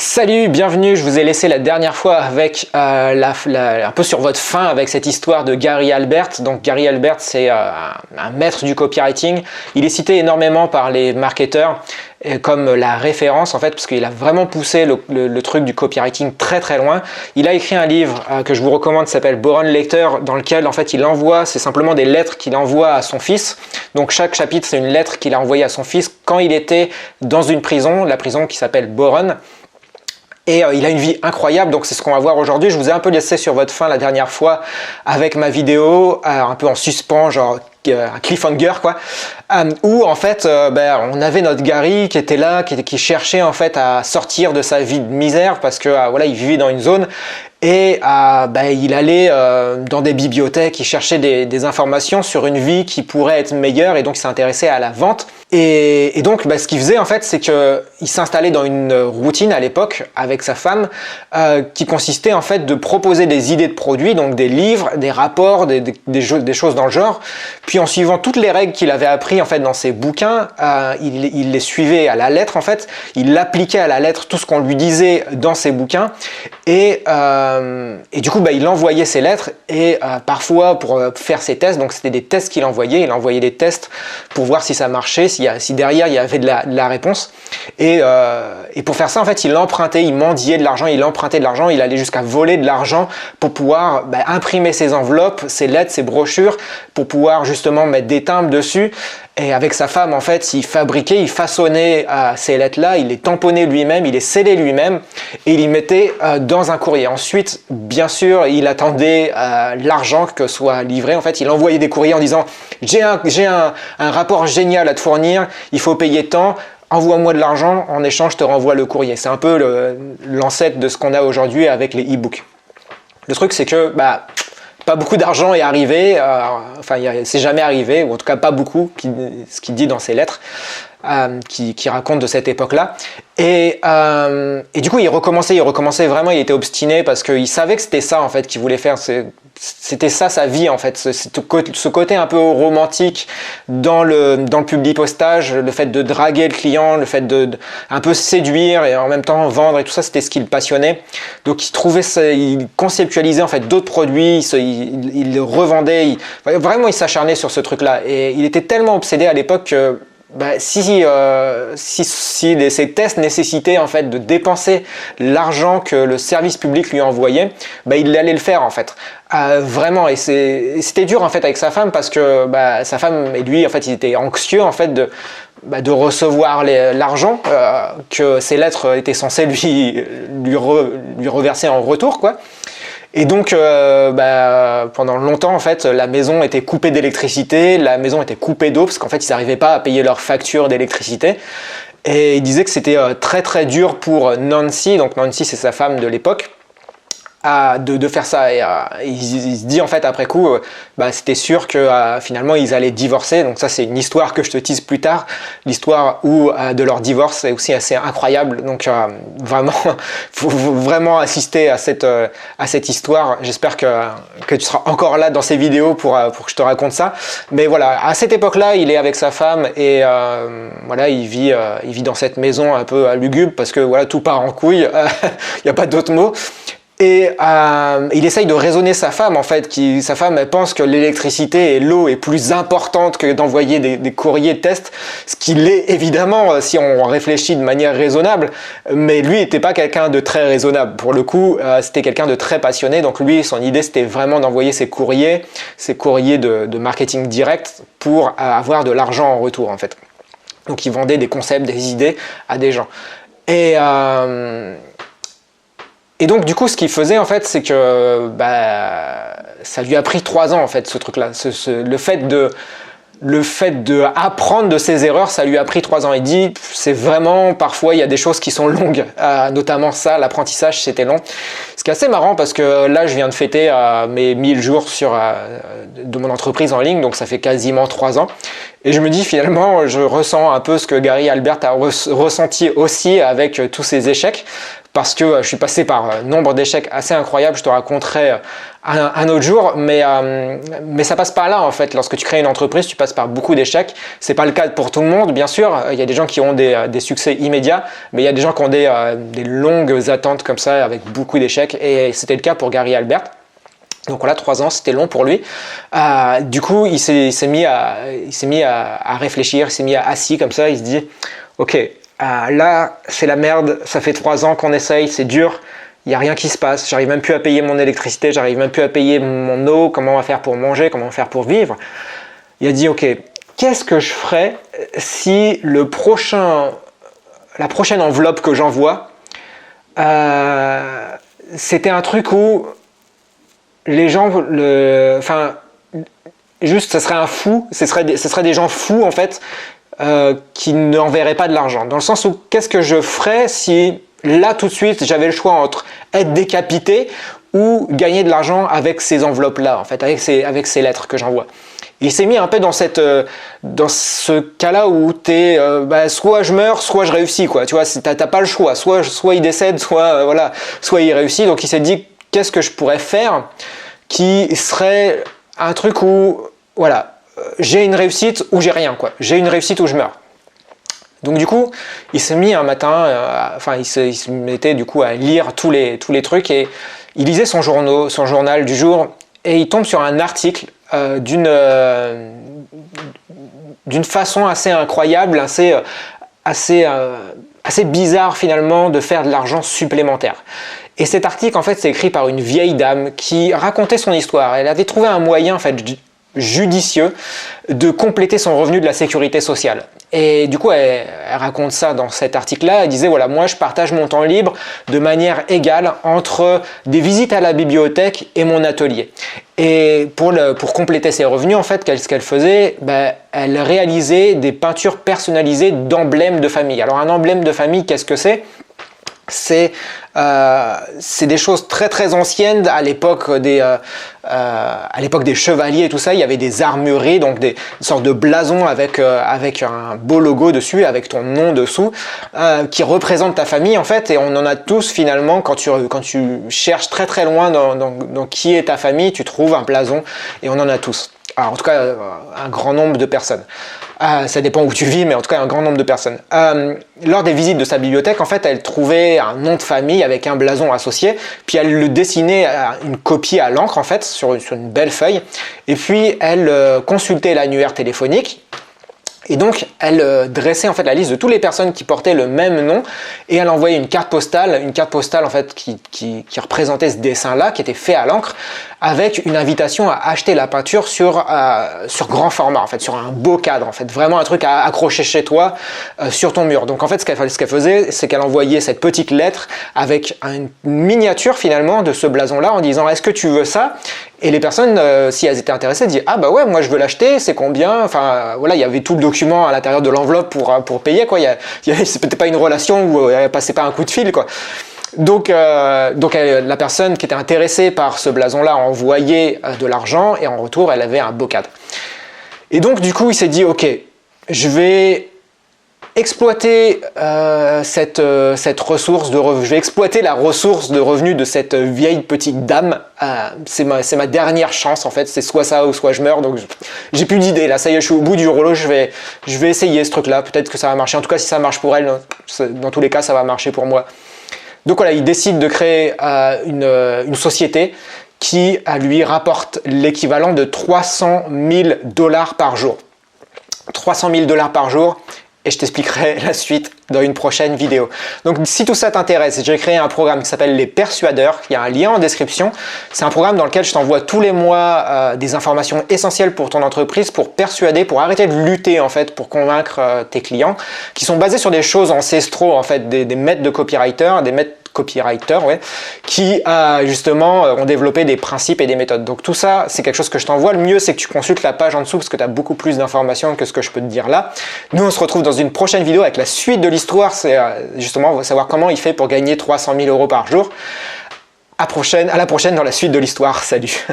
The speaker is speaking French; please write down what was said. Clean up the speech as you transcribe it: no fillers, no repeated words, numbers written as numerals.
Salut, bienvenue, je vous ai laissé la dernière fois avec un peu sur votre faim avec cette histoire de Gary Albert. Donc Gary Albert, c'est un maître du copywriting. Il est cité énormément par les marketeurs comme la référence en fait, parce qu'il a vraiment poussé le truc du copywriting très très loin. Il a écrit un livre que je vous recommande qui s'appelle Boron Letter, dans lequel en fait il envoie, c'est simplement des lettres qu'il envoie à son fils. Donc chaque chapitre c'est une lettre qu'il a envoyée à son fils quand il était dans une prison, la prison qui s'appelle Boron. Et il a une vie incroyable, donc c'est ce qu'on va voir aujourd'hui. Je vous ai un peu laissé sur votre faim la dernière fois avec ma vidéo, un peu en suspens, genre un cliffhanger quoi, où en fait on avait notre Gary qui était là, qui cherchait en fait à sortir de sa vie de misère parce que voilà, il vivait dans une zone et il allait dans des bibliothèques, il cherchait des informations sur une vie qui pourrait être meilleure et donc il s'intéressait à la vente. Et donc ce qu'il faisait en fait, c'est que il s'installait dans une routine à l'époque avec sa femme qui consistait en fait de proposer des idées de produits, donc des livres, des rapports, des choses dans le genre. Puis en suivant toutes les règles qu'il avait appris en fait dans ses bouquins, il les suivait à la lettre en fait. Il appliquait à la lettre tout ce qu'on lui disait dans ses bouquins et du coup il envoyait ses lettres et parfois pour faire ses tests, donc c'était des tests qu'il envoyait. Il envoyait des tests pour voir si ça marchait, si derrière il y avait de la réponse. Et pour faire ça en fait il empruntait, il mendiait de l'argent, il empruntait de l'argent, il allait jusqu'à voler de l'argent pour pouvoir imprimer ses enveloppes, ses lettres, ses brochures, pour pouvoir justement mettre des timbres dessus. Et avec sa femme, en fait, il fabriquait, il façonnait ces lettres-là, il les tamponnait lui-même, il les scellait lui-même et il les mettait dans un courrier. Ensuite, bien sûr, il attendait l'argent que soit livré. En fait, il envoyait des courriers en disant « J'ai un rapport génial à te fournir, il faut payer tant. Envoie-moi de l'argent, en échange, je te renvoie le courrier. » C'est un peu l'ancêtre de ce qu'on a aujourd'hui avec les e-books. Le truc, c'est que pas beaucoup d'argent est arrivé, c'est jamais arrivé, ou en tout cas pas beaucoup, ce qu'il dit dans ses lettres, qui raconte de cette époque-là. Et du coup, il recommençait vraiment, il était obstiné parce qu'il savait que c'était ça en fait qu'il voulait faire. C'était ça sa vie en fait, ce côté un peu romantique dans le public postage, le fait de draguer le client, le fait de un peu séduire et en même temps vendre et tout ça, c'était ce qui le passionnait. Donc il conceptualisait en fait d'autres produits, il le revendait, vraiment il s'acharnait sur ce truc-là et il était tellement obsédé à l'époque que si ces tests nécessitaient en fait de dépenser l'argent que le service public lui envoyait, il allait le faire en fait. Vraiment, et c'était dur en fait avec sa femme parce que sa femme et lui en fait ils étaient anxieux en fait de recevoir l'argent que ces lettres étaient censées lui reverser en retour quoi. Et donc pendant longtemps en fait la maison était coupée d'électricité, la maison était coupée d'eau parce qu'en fait ils n'arrivaient pas à payer leurs factures d'électricité. Et il disait que c'était très très dur pour Nancy, donc Nancy c'est sa femme de l'époque, de faire ça. Et il se dit en fait après coup c'était sûr que finalement ils allaient divorcer. Donc ça c'est une histoire que je te tease plus tard, l'histoire de leur divorce est aussi assez incroyable. Donc vraiment faut vraiment assister à cette histoire. J'espère que tu seras encore là dans ces vidéos pour que je te raconte ça. Mais voilà, à cette époque là il est avec sa femme et voilà il vit dans cette maison un peu lugubre parce que voilà tout part en couille, il n'y a pas d'autre mot. Et il essaye de raisonner sa femme en fait, sa femme elle pense que l'électricité et l'eau est plus importante que d'envoyer des courriers de test, ce qui l'est évidemment si on réfléchit de manière raisonnable, mais lui n'était pas quelqu'un de très raisonnable, pour le coup c'était quelqu'un de très passionné, donc lui son idée c'était vraiment d'envoyer ses courriers de marketing direct pour avoir de l'argent en retour en fait. Donc il vendait des concepts, des idées à des gens. Et donc du coup ce qu'il faisait en fait c'est que ça lui a pris 3 ans en fait ce truc-là, le fait de apprendre de ses erreurs, ça lui a pris 3 ans. Il dit c'est vraiment parfois il y a des choses qui sont longues, notamment ça, l'apprentissage c'était long. Ce qui est assez marrant parce que là je viens de fêter mes 1000 jours de mon entreprise en ligne, donc ça fait quasiment 3 ans. Et je me dis finalement je ressens un peu ce que Gary Albert a ressenti aussi avec tous ses échecs. Parce que je suis passé par nombre d'échecs assez incroyables, je te raconterai un autre jour, mais ça passe par là en fait. Lorsque tu crées une entreprise, tu passes par beaucoup d'échecs. C'est pas le cas pour tout le monde, bien sûr. Il y a des gens qui ont des succès immédiats, mais il y a des gens qui ont des longues attentes comme ça, avec beaucoup d'échecs. Et c'était le cas pour Gary Albert. Donc voilà, 3 ans, c'était long pour lui. Du coup, il s'est mis à réfléchir, il s'est mis assis comme ça. Il se dit, ok, là, c'est la merde. Ça fait 3 ans qu'on essaye, c'est dur. Il n'y a rien qui se passe, j'arrive même plus à payer mon électricité, j'arrive même plus à payer mon eau, comment on va faire pour manger, comment on va faire pour vivre. Il a dit, ok, qu'est-ce que je ferais si la prochaine enveloppe que j'envoie, c'était un truc où les gens, juste, ce serait un fou, ce serait des gens fous en fait, qui n'enverraient pas de l'argent. Dans le sens où, qu'est-ce que je ferais si là, tout de suite, j'avais le choix entre être décapité ou gagner de l'argent avec ces enveloppes-là, en fait, avec ces lettres que j'envoie. Il s'est mis un peu dans ce cas-là où t'es, soit je meurs, soit je réussis, quoi. Tu vois, t'as pas le choix. Soit il décède, soit il réussit. Donc il s'est dit, qu'est-ce que je pourrais faire qui serait un truc où, voilà, j'ai une réussite ou j'ai rien, quoi. J'ai une réussite ou je meurs. Donc du coup, il s'est mis un matin, il se mettait du coup à lire tous les trucs et il lisait son journal du jour et il tombe sur un article d'une façon assez incroyable, assez bizarre finalement de faire de l'argent supplémentaire. Et cet article en fait c'est écrit par une vieille dame qui racontait son histoire. Elle avait trouvé un moyen en fait judicieux de compléter son revenu de la sécurité sociale. Et du coup, elle raconte ça dans cet article-là. Elle disait, voilà, moi je partage mon temps libre de manière égale entre des visites à la bibliothèque et mon atelier. Et pour compléter ses revenus, en fait, ce qu'elle faisait, elle réalisait des peintures personnalisées d'emblèmes de famille. Alors un emblème de famille, qu'est-ce que c'est ? C'est des choses très très anciennes à l'époque des chevaliers et tout ça. Il y avait des armureries, donc des sortes de blasons avec un beau logo dessus, avec ton nom dessous, qui représente ta famille en fait. Et on en a tous finalement quand tu cherches très très loin dans qui est ta famille, tu trouves un blason et on en a tous. Alors en tout cas un grand nombre de personnes. Ça dépend où tu vis, mais en tout cas un grand nombre de personnes. Lors des visites de sa bibliothèque, en fait, elle trouvait un nom de famille avec un blason associé, puis elle le dessinait une copie à l'encre en fait sur une belle feuille, et puis elle consultait l'annuaire téléphonique. Et donc, elle dressait en fait la liste de toutes les personnes qui portaient le même nom et elle envoyait une carte postale en fait qui représentait ce dessin-là, qui était fait à l'encre, avec une invitation à acheter la peinture sur grand format, en fait, sur un beau cadre, en fait, vraiment un truc à accrocher chez toi sur ton mur. Donc en fait, ce qu'elle faisait, c'est qu'elle envoyait cette petite lettre avec une miniature finalement de ce blason-là en disant est-ce que tu veux ça ? Et les personnes, si elles étaient intéressées, disaient ah bah ouais, moi je veux l'acheter, c'est combien ? Enfin voilà, il y avait tout le document à l'intérieur de l'enveloppe pour payer quoi. C'était pas une relation où elle passait pas un coup de fil quoi. Donc la personne qui était intéressée par ce blason-là envoyait de l'argent et en retour elle avait un beau cadre. Et donc du coup il s'est dit ok, je vais exploiter cette ressource de revenus. Je vais exploiter la ressource de revenus de cette vieille petite dame. C'est ma dernière chance en fait. C'est soit ça ou soit je meurs. Donc j'ai plus d'idée là. Ça y est, je suis au bout du rouleau. Je vais essayer ce truc-là. Peut-être que ça va marcher. En tout cas, si ça marche pour elle, dans tous les cas, ça va marcher pour moi. Donc voilà, il décide de créer une société qui lui rapporte l'équivalent de $300,000 par jour. $300,000 par jour. Et je t'expliquerai la suite dans une prochaine vidéo. Donc si tout ça t'intéresse, j'ai créé un programme qui s'appelle Les Persuadeurs, il y a un lien en description. C'est un programme dans lequel je t'envoie tous les mois des informations essentielles pour ton entreprise, pour persuader, pour arrêter de lutter en fait, pour convaincre tes clients, qui sont basés sur des choses ancestraux en fait, des maîtres de copywriters, qui justement ont développé des principes et des méthodes. Donc tout ça, c'est quelque chose que je t'envoie. Le mieux, c'est que tu consultes la page en dessous parce que tu as beaucoup plus d'informations que ce que je peux te dire là. Nous, on se retrouve dans une prochaine vidéo avec la suite de l'histoire. C'est justement, on va savoir comment il fait pour gagner 300 000 € par jour. À la prochaine dans la suite de l'histoire. Salut.